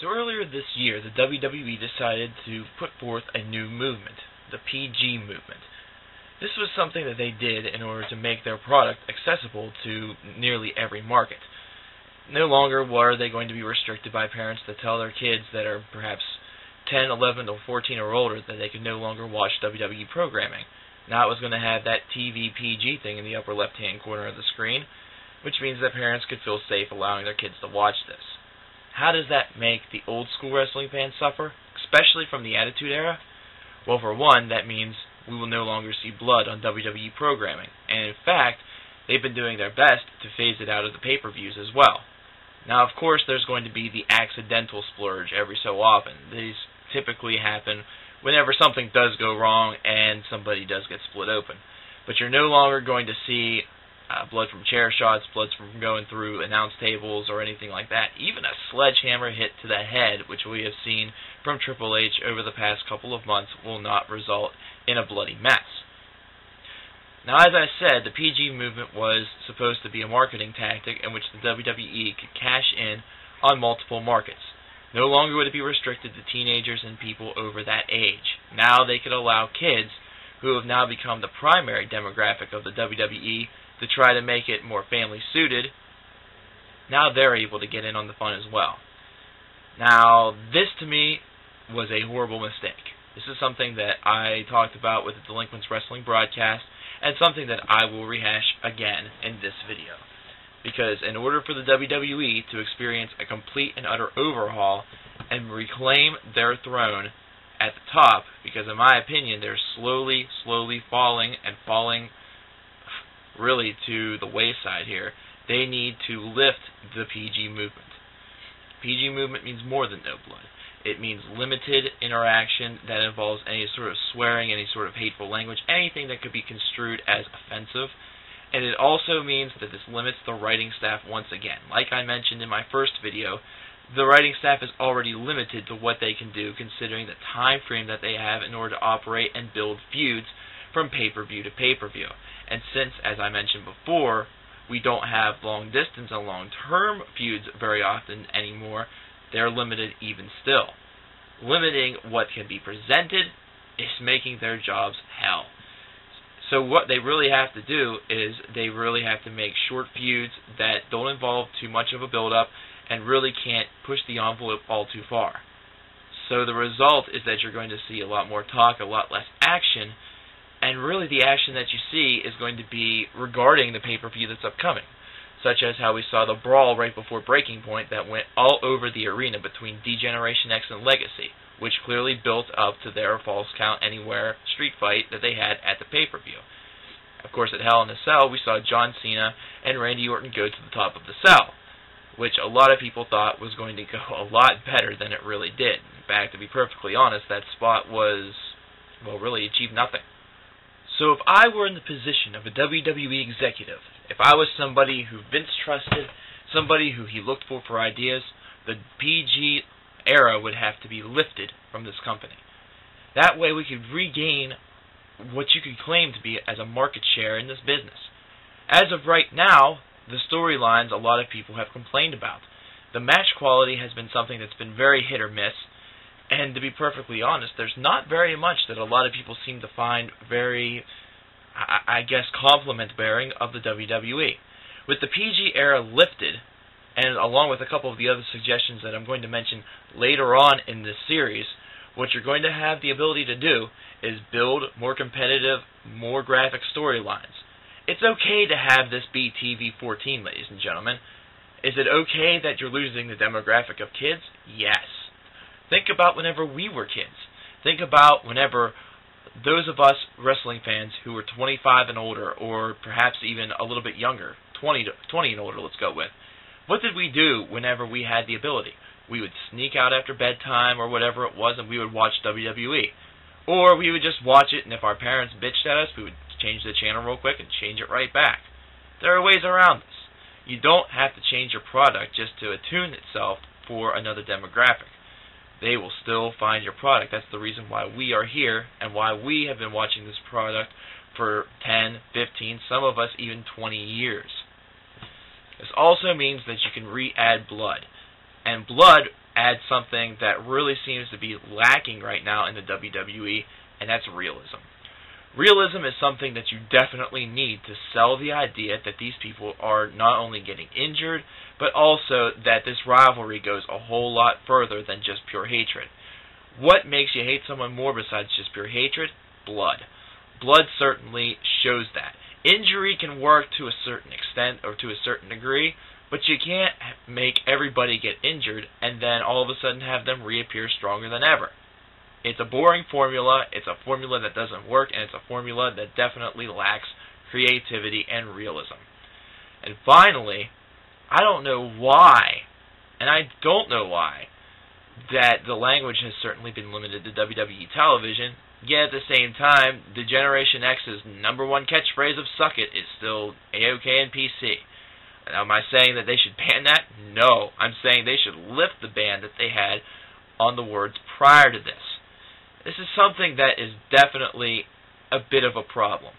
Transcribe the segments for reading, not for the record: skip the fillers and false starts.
So earlier this year, the WWE decided to put forth a new movement, the PG movement. This was something that they did in order to make their product accessible to nearly every market. No longer were they going to be restricted by parents to tell their kids that are perhaps 10, 11, or 14 or older that they could no longer watch WWE programming. Now it was going to have that TV PG thing in the upper left-hand corner of the screen, which means that parents could feel safe allowing their kids to watch this. How does that make the old school wrestling fans suffer, especially from the Attitude Era? Well, for one, that means we will no longer see blood on WWE programming, and in fact, they've been doing their best to phase it out of the pay-per-views as well. Now, of course, there's going to be the accidental splurge every so often. These typically happen whenever something does go wrong and somebody does get split open. But you're no longer going to see blood from chair shots, blood from going through announce tables, or anything like that. Even a sledgehammer hit to the head, which we have seen from Triple H over the past couple of months, will not result in a bloody mess. Now, as I said, the PG movement was supposed to be a marketing tactic in which the WWE could cash in on multiple markets. No longer would it be restricted to teenagers and people over that age. Now they could allow kids, who have now become the primary demographic of the WWE, to try to make it more family-suited. Now they're able to get in on the fun as well. Now, this to me was a horrible mistake. This is something that I talked about with the Delinquents Wrestling broadcast, and something that I will rehash again in this video. Because in order for the WWE to experience a complete and utter overhaul and reclaim their throne at the top, because in my opinion they're slowly falling really to the wayside here, they need to lift the PG movement. PG movement means more than no blood. It means limited interaction that involves any sort of swearing, any sort of hateful language, anything that could be construed as offensive. And it also means that this limits the writing staff once again. Like I mentioned in my first video, the writing staff is already limited to what they can do considering the time frame that they have in order to operate and build feuds from pay-per-view to pay-per-view. And since, as I mentioned before, we don't have long-distance and long-term feuds very often anymore, they're limited even still. Limiting what can be presented is making their jobs hell. So what they really have to do is they really have to make short feuds that don't involve too much of a build-up and really can't push the envelope all too far. So the result is that you're going to see a lot more talk, a lot less action, and really the action that you see is going to be regarding the pay-per-view that's upcoming, such as how we saw the brawl right before Breaking Point that went all over the arena between D-Generation X and Legacy, which clearly built up to their Falls Count Anywhere street fight that they had at the pay-per-view. Of course, at Hell in a Cell, we saw John Cena and Randy Orton go to the top of the cell, which a lot of people thought was going to go a lot better than it really did. In fact, to be perfectly honest, that spot was, well, really achieved nothing. So if I were in the position of a WWE executive, if I was somebody who Vince trusted, somebody who he looked for ideas, the PG era would have to be lifted from this company. That way we could regain what you could claim to be as a market share in this business. As of right now, the storylines a lot of people have complained about. The match quality has been something that's been very hit or miss, and to be perfectly honest, there's not very much that a lot of people seem to find very, I guess, compliment-bearing of the WWE. With the PG era lifted, and along with a couple of the other suggestions that I'm going to mention later on in this series, what you're going to have the ability to do is build more competitive, more graphic storylines. It's okay to have this be TV-14, ladies and gentlemen. Is it okay that you're losing the demographic of kids? Yes. Think about whenever we were kids. Think about whenever those of us wrestling fans who were 25 and older, or perhaps even a little bit younger, 20 and older, let's go with. What did we do whenever we had the ability? We would sneak out after bedtime or whatever it was, and we would watch WWE. Or we would just watch it, and if our parents bitched at us, we would change the channel real quick and change it right back. There are ways around this. You don't have to change your product just to attune itself for another demographic. They will still find your product. That's the reason why we are here and why we have been watching this product for 10, 15, some of us even 20 years. This also means that you can re-add blood. And blood add something that really seems to be lacking right now in the WWE, and that's realism. Realism is something that you definitely need to sell the idea that these people are not only getting injured, but also that this rivalry goes a whole lot further than just pure hatred. What makes you hate someone more besides just pure hatred? Blood. Blood certainly shows that. Injury can work to a certain extent or to a certain degree, but you can't make everybody get injured and then all of a sudden have them reappear stronger than ever. It's a boring formula, it's a formula that doesn't work, and it's a formula that definitely lacks creativity and realism. And finally, I don't know why, that the language has certainly been limited to WWE television, yet at the same time, the Generation X's #1 catchphrase of "suck it" is still A-OK and PC. Now, am I saying that they should ban that? No. I'm saying they should lift the ban that they had on the words prior to this. This is something that is definitely a bit of a problem,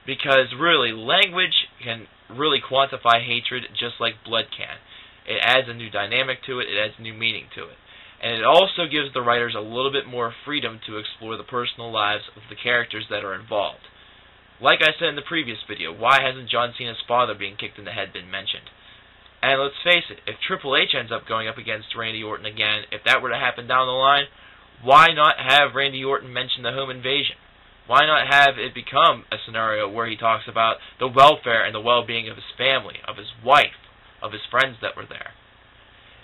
because really, language can really quantify hatred just like blood can. It adds a new dynamic to it, it adds new meaning to it. And it also gives the writers a little bit more freedom to explore the personal lives of the characters that are involved. Like I said in the previous video, why hasn't John Cena's father being kicked in the head been mentioned? And let's face it, if Triple H ends up going up against Randy Orton again, if that were to happen down the line, why not have Randy Orton mention the home invasion? Why not have it become a scenario where he talks about the welfare and the well-being of his family, of his wife, of his friends that were there?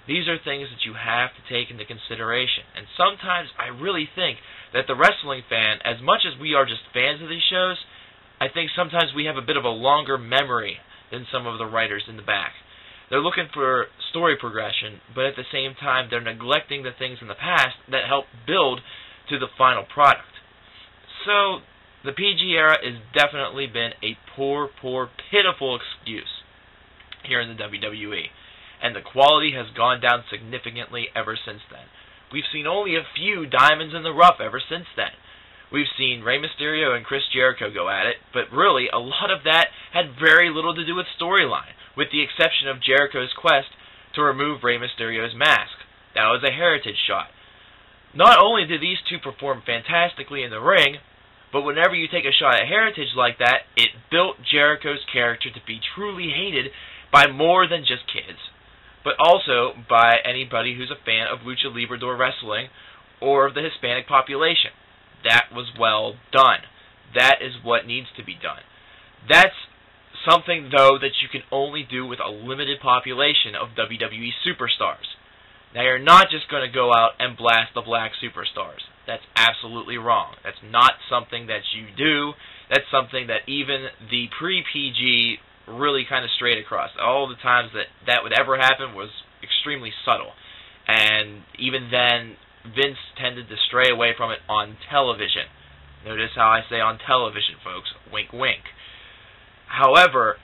These are things that you have to take into consideration. And sometimes I really think that the wrestling fan, as much as we are just fans of these shows, I think sometimes we have a bit of a longer memory than some of the writers in the back. They're looking for story progression, but at the same time they're neglecting the things in the past that help build to the final product. So the PG era has definitely been a poor, pitiful excuse here in the WWE. And the quality has gone down significantly ever since then. We've seen only a few diamonds in the rough ever since then. We've seen Rey Mysterio and Chris Jericho go at it, but really, a lot of that had very little to do with storyline, with the exception of Jericho's quest to remove Rey Mysterio's mask. That was a heritage shot. Not only did these two perform fantastically in the ring, but whenever you take a shot at heritage like that, it built Jericho's character to be truly hated by more than just kids, but also by anybody who's a fan of Lucha Libre wrestling or of the Hispanic population. That was well done. That is what needs to be done. That's something, though, that you can only do with a limited population of WWE superstars. Now, you're not just going to go out and blast the black superstars. That's absolutely wrong. That's not something that you do. That's something that even the pre-PG really kind of strayed across. All the times that would ever happen was extremely subtle. And even then, Vince tended to stray away from it on television. Notice how I say on television, folks. Wink, wink. However,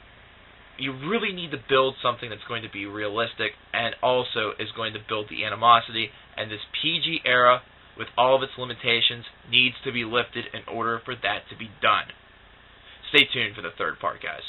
you really need to build something that's going to be realistic and also is going to build the animosity. And this PG era, with all of its limitations, needs to be lifted in order for that to be done. Stay tuned for the third part, guys.